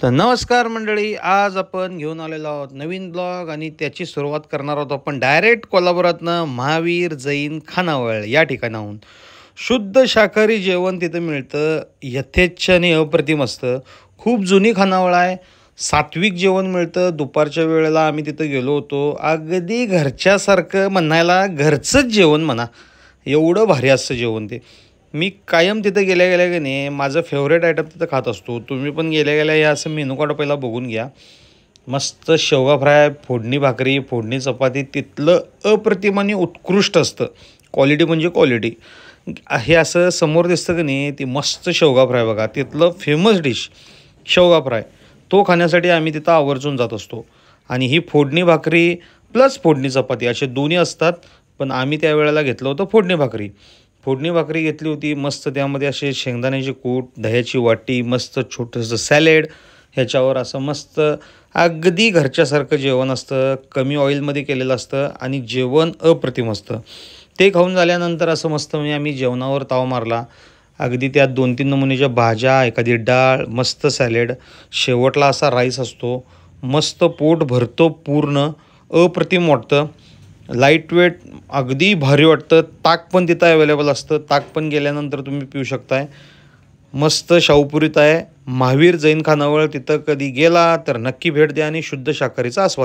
तर नमस्कार मंडळी, आज आपण घेऊन आलेलो आहोत नवीन ब्लॉग आणि त्याची सुरुवात करणार आहोत आपण डायरेक्ट कोल्हापुरातनं महावीर जैन खानावळ या ठिकाणाहून. शुद्ध शाकाहारी जेवण तिथं मिळतं, यथेच्छ आणि अप्रतिम असतं. खूप जुनी खानावळ आहे. सात्विक जेवण मिळतं. दुपारच्या वेळेला आम्ही तिथं गेलो होतो. अगदी घरच्यासारखं म्हणायला घरचंच जेवण म्हणा, एवढं भारी असतं जेवण ते. मी कायम तिथं गेल्या गेल्या की नाही माझं फेवरेट आयटम तिथं खात असतो. तुम्ही पण गेल्या गेल्या या असं मेनू कार्ड पहिला बघून घ्या. मस्त शेवगा फ्राय, फोडणी भाकरी, फोडणी चपाती तिथलं अप्रतिम आणि उत्कृष्ट असतं. क्वालिटी म्हणजे क्वालिटी. हे असं समोर दिसतं की नाही, ती मस्त शेवगा फ्राय बघा, तिथलं फेमस डिश शेवगा फ्राय. तो खाण्यासाठी आम्ही तिथं आवर्जून जात असतो. आणि ही फोडणी भाकरी प्लस फोडणी चपाती असे दोन्ही असतात. पण आम्ही त्यावेळेला घेतलं होतं फोडणी भाकरी. फोडणी भाकरी घेतली होती मस्त. त्यामध्ये असे शेंगदाण्याचे कूट, दह्याची वाटी, मस्त छोटंसं सॅलेड, ह्याच्यावर असं मस्त अगदी घरच्यासारखं जेवण असतं. कमी ऑइलमध्ये केलेलं असतं आणि जेवण अप्रतिम असतं. ते खाऊन झाल्यानंतर असं मस्त म्हणजे आम्ही जेवणावर ताव मारला. अगदी त्यात 2-3 नमुन्याच्या भाज्या, एखादी डाळ, मस्त सॅलेड, शेवटला असा राईस असतो. मस्त पोट भरतो पूर्ण, अप्रतिम वाटतं. लाईट वेट अगदी भारी वाटतं. ताक पण तिथं अवेलेबल असतं. ताक पण गेल्यानंतर तुम्ही पिऊ शकताय. मस्त शाहूपुरीत आहे महावीर जैन खानावळ. तिथं कधी गेला तर नक्की भेट द्या आणि शुद्ध शाकाहारीचा आस्वाद